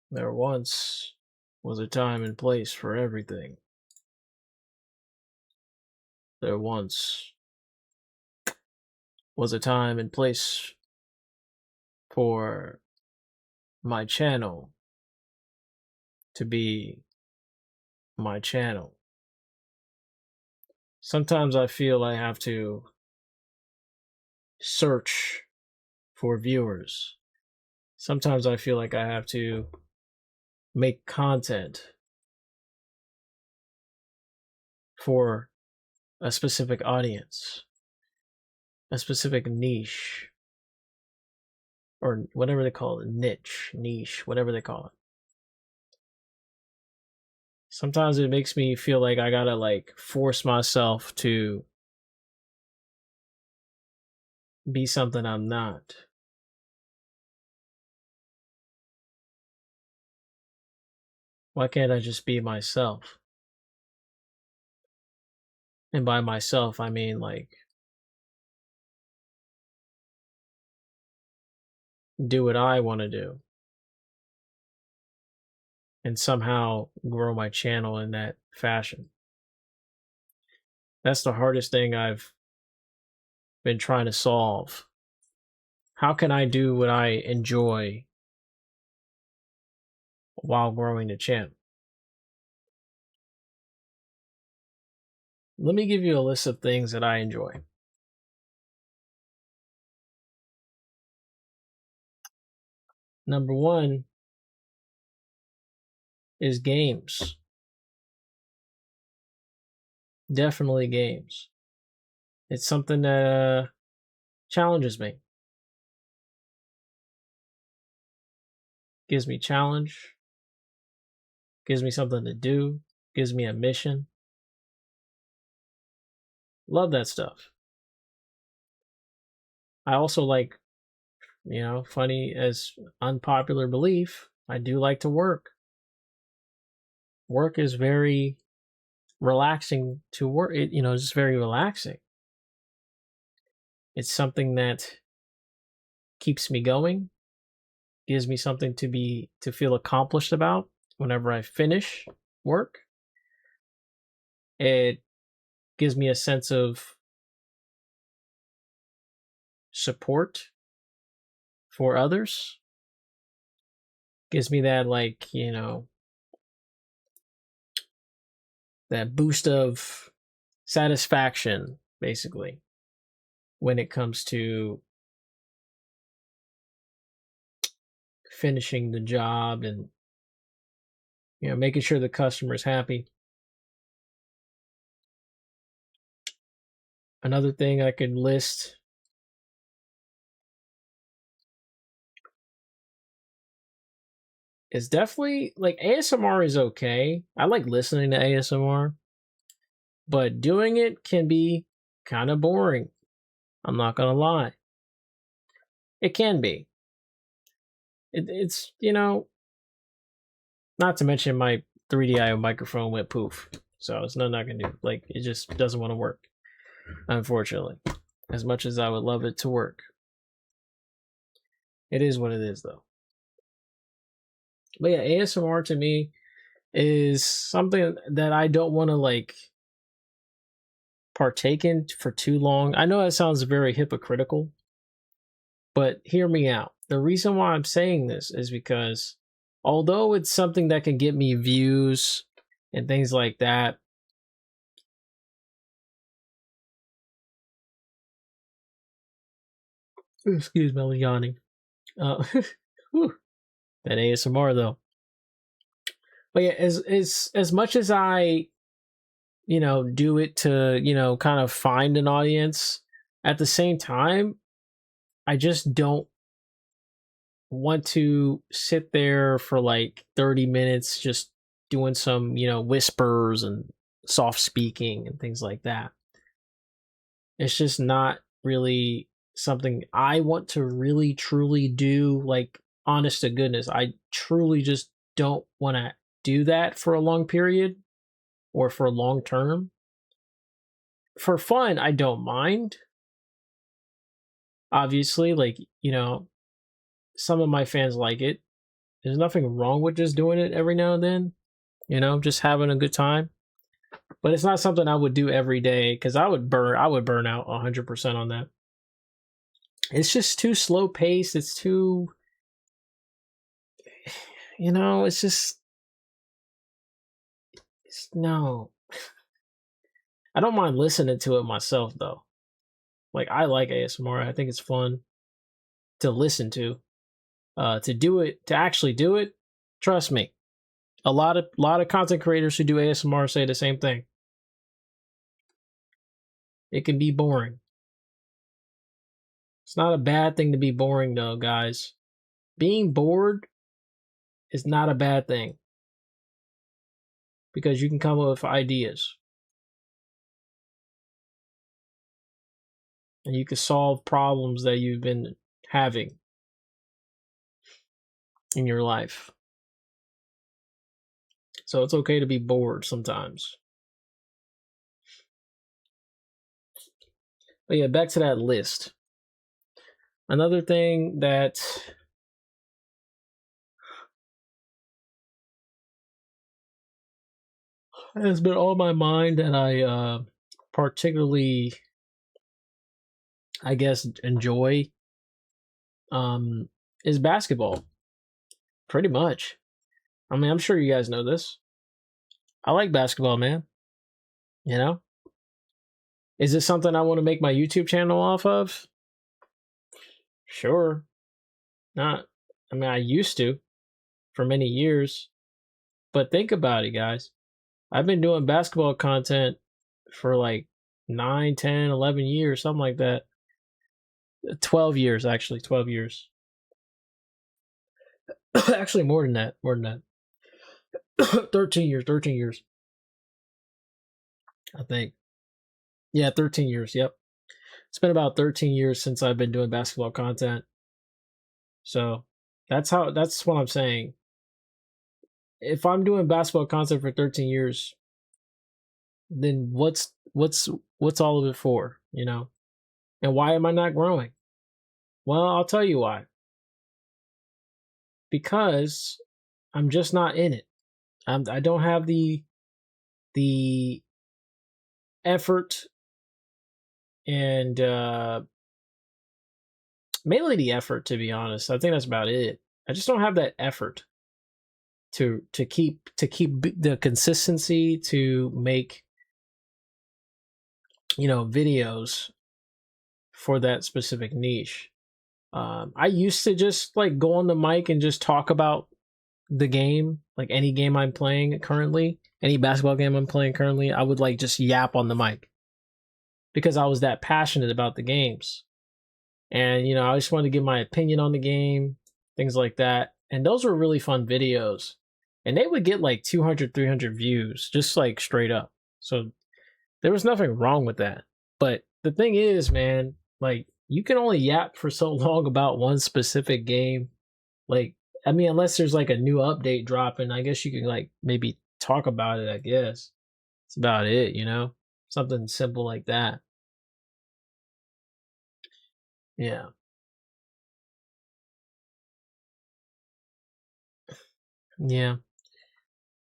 There once was a time and place for everything. There once was a time and place for my channel to be my channel. Sometimes I feel I have to search for viewers. Sometimes I feel like I have to make content for a specific audience, a specific niche, or whatever they call it, niche, whatever they call it. Sometimes it makes me feel like I gotta force myself to be something I'm not. Why can't I just be myself? And by myself, I mean do what I want to do and somehow grow my channel in that fashion. That's the hardest thing I've been trying to solve. How can I do what I enjoy while growing the channel? Let me give you a list of things that I enjoy. Number one is games. Definitely games. It's something that challenges me. Gives me challenge. Gives me something to do. Gives me a mission. Love that stuff. I also like, funny as unpopular belief, I do like to work. Work is very relaxing to work. It's just very relaxing. It's something that keeps me going, gives me something to feel accomplished about whenever I finish work. It gives me a sense of support for others. Gives me that that boost of satisfaction, basically, when it comes to finishing the job and making sure the customer's happy. Another thing I could list is definitely ASMR is okay. I like listening to ASMR, but doing it can be kind of boring. I'm not gonna lie. It can be. It's not to mention my 3DIO microphone went poof, so it's nothing I can do. It just doesn't want to work, unfortunately. As much as I would love it to work, it is what it is, though. But yeah, ASMR to me is something that I don't want to partake in for too long. I know that sounds very hypocritical, but hear me out. The reason why I'm saying this is because although it's something that can get me views and things like that, excuse me, yawning. Whew, that ASMR though. But yeah, as much as I do it to kind of find an audience, at the same time I just don't want to sit there for 30 minutes just doing some whispers and soft speaking and things like that. It's just not really something I want to really truly do. Honest to goodness, I truly just don't want to do that for a long period or for long term. For fun, I don't mind. Obviously, some of my fans like it. There's nothing wrong with just doing it every now and then, just having a good time. But it's not something I would do every day because I would burn out 100% on that. It's just too slow paced. It's too, it's just no. I don't mind listening to it myself though. Like I like ASMR. I think it's fun to listen to. To do it, to actually do it, trust me. A lot of content creators who do ASMR say the same thing. It can be boring. It's not a bad thing to be boring though, guys. Being bored is not a bad thing because you can come up with ideas and you can solve problems that you've been having in your life. So it's okay to be bored sometimes. But yeah, back to that list. Another thing that has been on my mind that I particularly, I guess, enjoy is basketball. Pretty much. I mean, I'm sure you guys know this. I like basketball, man. You know? Is it something I want to make my YouTube channel off of? Sure. Not. I mean, I used to for many years. But think about it, guys. I've been doing basketball content for like 9, 10, 11 years, something like that. 12 years, actually. 12 years. Actually, more than that. More than that. 13 years. 13 years. I think. Yeah, 13 years. Yep. It's been about 13 years since I've been doing basketball content. So that's what I'm saying. If I'm doing basketball content for 13 years, then what's all of it for, And why am I not growing? Well, I'll tell you why. Because I'm just not in it. I don't have the effort and mainly the effort, to be honest. I think that's about it. I just don't have that effort to keep the consistency to make videos for that specific niche. I used to just like go on the mic and just talk about the game, like any game I'm playing currently, any basketball game I'm playing currently. I would like just yap on the mic because I was that passionate about the games. And I just wanted to give my opinion on the game, things like that. And those were really fun videos. And they would get like 200, 300 views, just like straight up. So there was nothing wrong with that. But the thing is, man, like you can only yap for so long about one specific game. Like, I mean, unless there's like a new update dropping, I guess you can like maybe talk about it, I guess. It's about it, Something simple like that. Yeah. Yeah.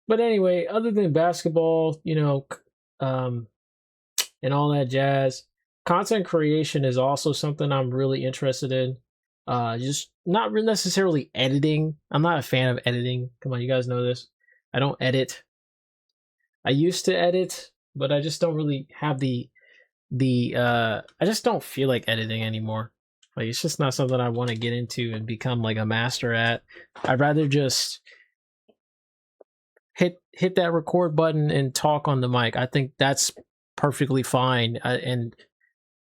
But anyway, other than basketball, um, and all that jazz, content creation is also something I'm really interested in. Just not necessarily editing. I'm not a fan of editing. Come on, you guys know this. I don't edit. I used to edit, but I just don't really have I just don't feel like editing anymore. Like it's just not something I want to get into and become like a master at. I'd rather just hit that record button and talk on the mic. I think that's perfectly fine, and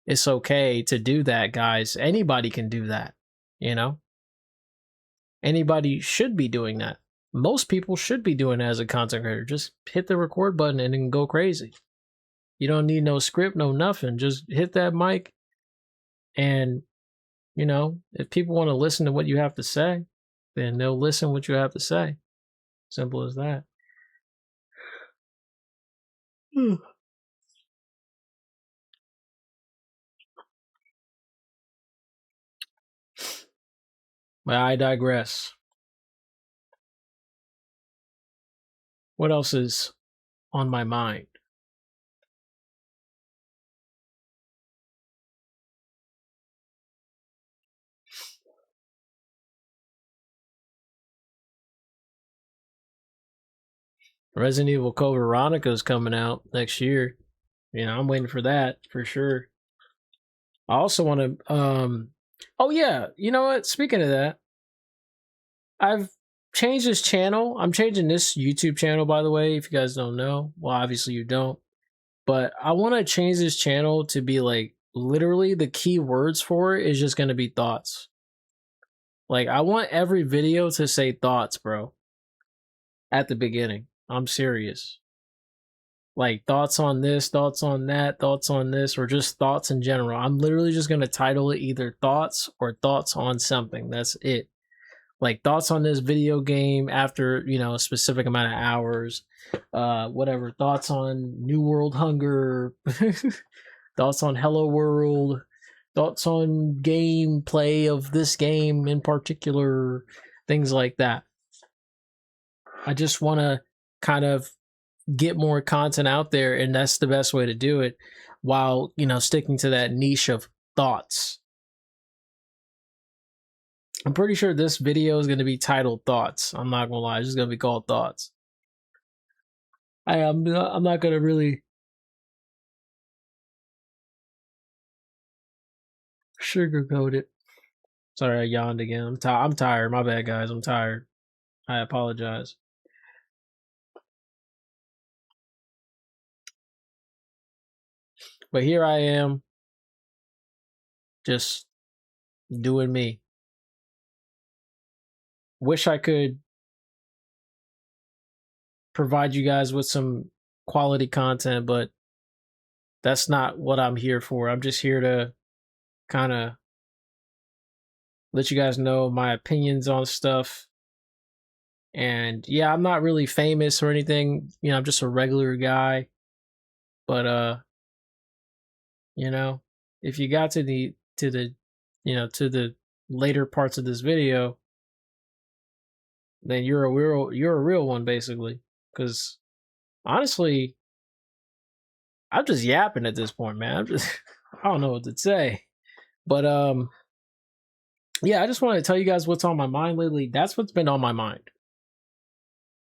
it's okay to do that, guys. Anybody can do that, you know. Anybody should be doing that. Most people should be doing it as a content creator. Just hit the record button and then go crazy. You don't need no script, no nothing. Just hit that mic, and if people want to listen to what you have to say, then they'll listen what you have to say. Simple as that. But I digress. What else is on my mind? Resident Evil Code Veronica is coming out next year. You know, I'm waiting for that for sure. I also want to. Oh yeah, you know what? Speaking of that, I've changed this channel. I'm changing this YouTube channel, by the way. If you guys don't know, well, obviously you don't. But I want to change this channel to be like literally the key words for it is just going to be thoughts. Like I want every video to say thoughts, bro. At the beginning. I'm serious. Like thoughts on this, thoughts on that, thoughts on this, or just thoughts in general. I'm literally just going to title it either thoughts or thoughts on something. That's it. Like thoughts on this video game after, you know, a specific amount of hours. Whatever. Thoughts on New World Hunger. Thoughts on Hello World. Thoughts on gameplay of this game in particular. Things like that. I just want to kind of get more content out there, and that's the best way to do it while, you know, sticking to that niche of thoughts. I'm pretty sure this video is going to be titled Thoughts. I'm not going to lie. It's just going to be called Thoughts. I'm not going to really sugarcoat it. Sorry, I yawned again. I'm tired. My bad, guys. I'm tired. I apologize. But here I am, just doing me. Wish I could provide you guys with some quality content, but that's not what I'm here for. I'm just here to kind of let you guys know my opinions on stuff. And yeah, I'm not really famous or anything. You know, I'm just a regular guy. But you know, if you got to the you know, to the later parts of this video, then you're a real one basically. Because honestly, I'm just yapping at this point, man. I'm just I don't know what to say. But yeah, I just want to tell you guys what's on my mind lately. That's what's been on my mind.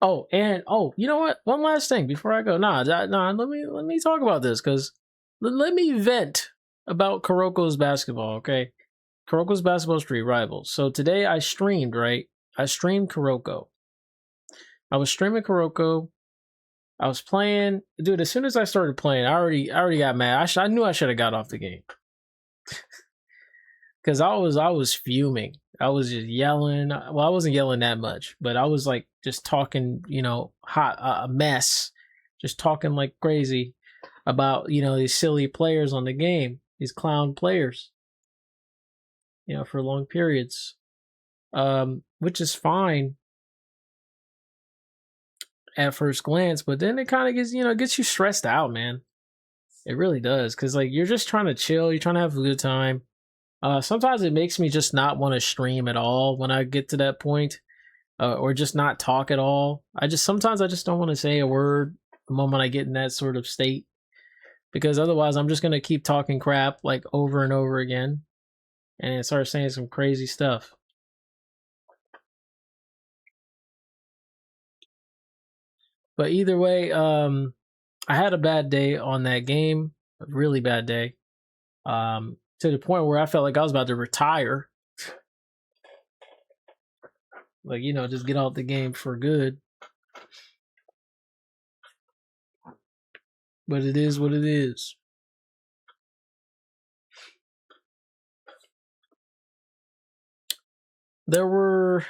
Oh, and oh, you know what? One last thing before I go. Nah. Let me talk about this because let me vent about Kuroko's basketball. Okay, Kuroko's basketball street rivals. So today I streamed. Right, I streamed Kuroko. I was streaming Kuroko. I was playing, dude. As soon as I started playing, I already got mad. I knew I should have got off the game because I was fuming. I was just yelling. Well, I wasn't yelling that much, but I was like just talking, you know, hot a mess, just talking like crazy about, you know, these silly players on the game, these clown players, you know, for long periods, which is fine at first glance, but then it kind of gets, you know, it gets you stressed out, man. It really does, because like you're just trying to chill, you're trying to have a good time. Sometimes it makes me just not want to stream at all when I get to that point, or just not talk at all. Sometimes I just don't want to say a word the moment I get in that sort of state, because otherwise I'm just gonna keep talking crap like over and over again, and start saying some crazy stuff. But either way, I had a bad day on that game, a really bad day, to the point where I felt like I was about to retire. Like, you know, just get off the game for good. But it is what it is. There were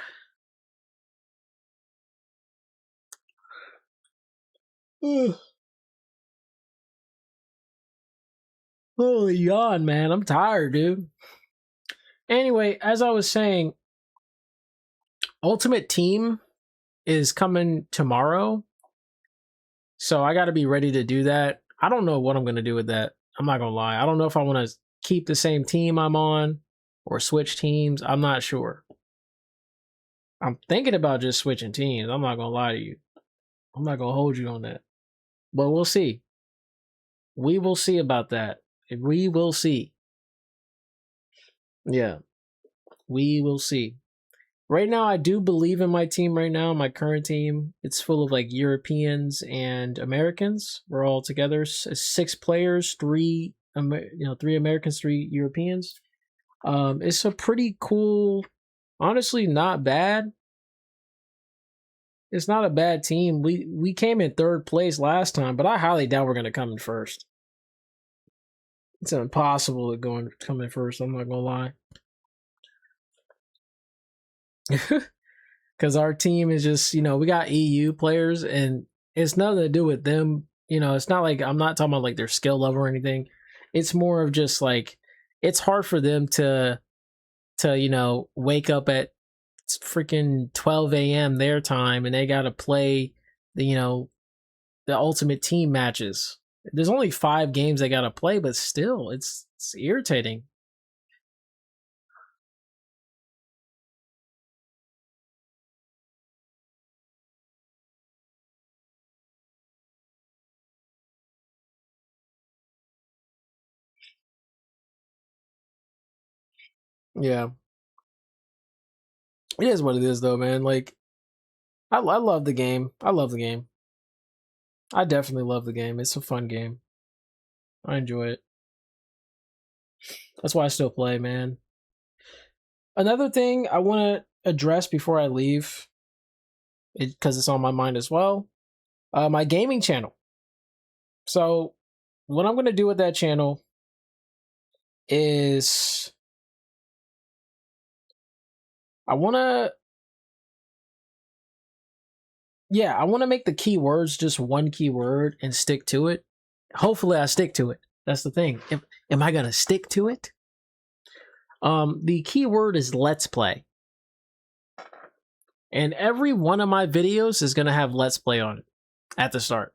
holy yawn, man. I'm tired, dude. Anyway, as I was saying, Ultimate Team is coming tomorrow. So I got to be ready to do that. I don't know what I'm going to do with that. I'm not going to lie. I don't know if I want to keep the same team I'm on or switch teams. I'm not sure. I'm thinking about just switching teams. I'm not going to lie to you. I'm not gonna hold you on that, but we'll see. We will see about that. We will see. Yeah, we will see. Right now, I do believe in my team. Right now, my current team, it's full of like Europeans and Americans. We're all together, 6 players, three Americans, 3 Europeans. It's a pretty cool, honestly, not bad. It's not a bad team. We came in 3rd place last time, but I highly doubt we're gonna come in first. It's impossible to come in first. I'm not gonna lie. Because our team is just, we got EU players, and it's nothing to do with them. It's not like, I'm not talking about like their skill level or anything. It's more of just like, it's hard for them to wake up at freaking 12 a.m. their time, and they got to play the ultimate team matches. There's only 5 games they got to play, but still, it's irritating. Yeah, it is what it is, though, man. Like, I love the game. I love the game. I definitely love the game. It's a fun game. I enjoy it. That's why I still play, man. Another thing I want to address before I leave, because it's on my mind as well, my gaming channel. So, what I'm going to do with that channel is I want to make the keywords just one keyword and stick to it. Hopefully I stick to it. That's the thing. Am I going to stick to it? The keyword is let's play. And every one of my videos is going to have let's play on it at the start.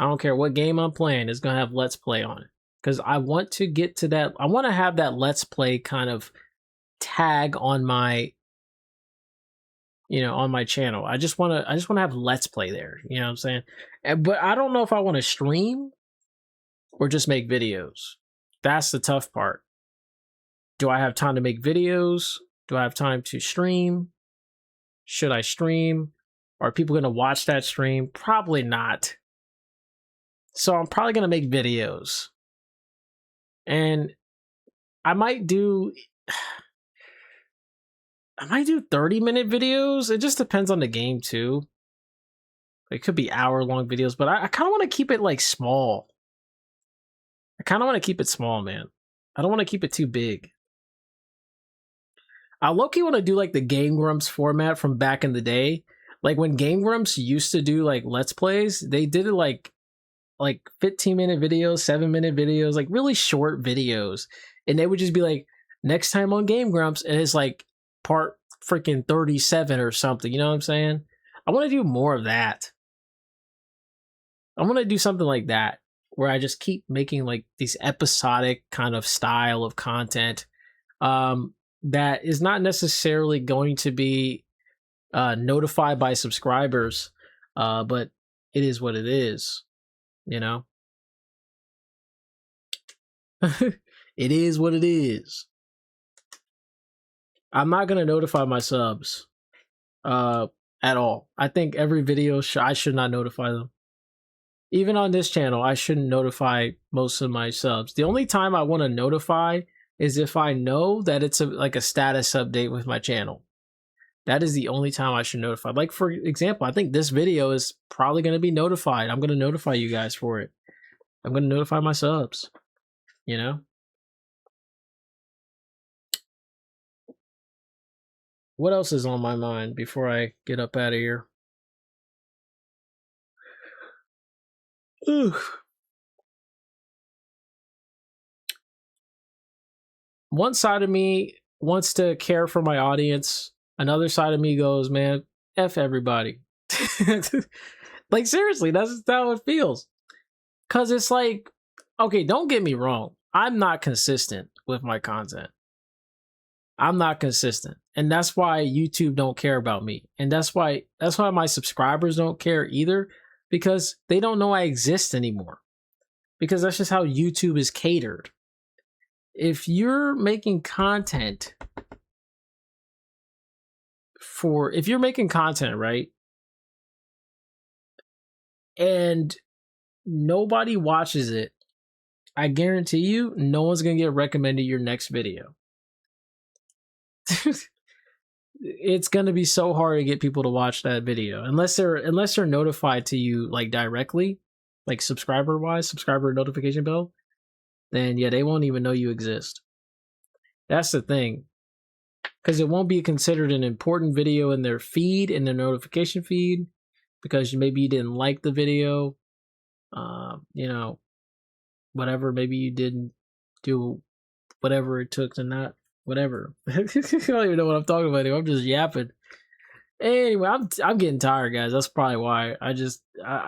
I don't care what game I'm playing, it's going to have let's play on it. Because I want to get to that. I want to have that let's play kind of tag on my on my channel. I just want to have let's play there. You know what I'm saying? But I don't know if I want to stream or just make videos. That's the tough part. Do I have time to make videos? Do I have time to stream? Should I stream? Are people going to watch that stream? Probably not. So I'm probably going to make videos. And I might do 30-minute videos. It just depends on the game too. It could be hour-long videos, but I kind of want to keep it like small. I kind of want to keep it small, man. I don't want to keep it too big. I low-key want to do like the Game Grumps format from back in the day. Like when Game Grumps used to do like Let's Plays, they did it like 15-minute videos, 7-minute videos, like really short videos. And they would just be like, next time on Game Grumps, and it's like part freaking 37 or something. You know what I'm saying? I want to do more of that. I want to do something like that where I just keep making like these episodic kind of style of content that is not necessarily going to be notified by subscribers, but it is what it is, you know? It is what it is. I'm not going to notify my subs at all. I think every video I should not notify them. Even on this channel, I shouldn't notify most of my subs. The only time I want to notify is if I know that it's like a status update with my channel. That is the only time I should notify. Like, for example, I think this video is probably going to be notified. I'm going to notify you guys for it. I'm going to notify my subs, you know? What else is on my mind before I get up out of here? Ugh. One side of me wants to care for my audience. Another side of me goes, man, F everybody. Like, seriously, that's how it feels. Because it's like, okay, don't get me wrong. I'm not consistent with my content. I'm not consistent. And that's why YouTube don't care about me. And that's why my subscribers don't care either, because they don't know I exist anymore. Because that's just how YouTube is catered. If you're making content right, and nobody watches it, I guarantee you no one's gonna get recommended your next video. It's gonna be so hard to get people to watch that video unless they're notified to you like directly, like subscriber notification bell. Then yeah, they won't even know you exist. That's the thing, because it won't be considered an important video in their feed, in their notification feed, because maybe you didn't like the video, you know, whatever. Maybe you didn't do whatever it took to not. Whatever. I don't even know what I'm talking about anymore. I'm just yapping. Anyway, I'm getting tired, guys. That's probably why. I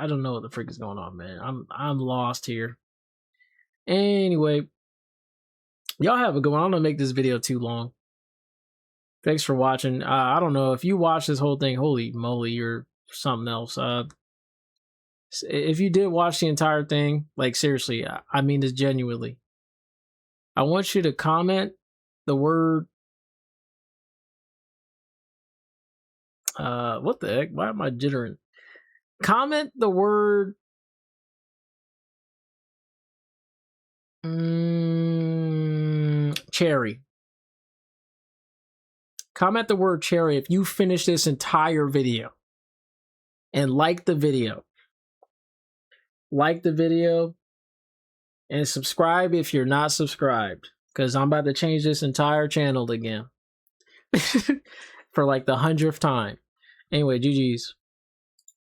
don't know what the frick is going on, man. I'm lost here. Anyway, y'all have a good one. I'm gonna make this video too long. Thanks for watching. I don't know if you watch this whole thing. Holy moly, you're something else. If you did watch the entire thing, like seriously, I mean this genuinely. I want you to comment the word what the heck? Why am I jittering? Comment the word cherry. Comment the word cherry if you finish this entire video. And like the video. Like the video. And subscribe if you're not subscribed. Because I'm about to change this entire channel again. For like the 100th time. Anyway, GG's.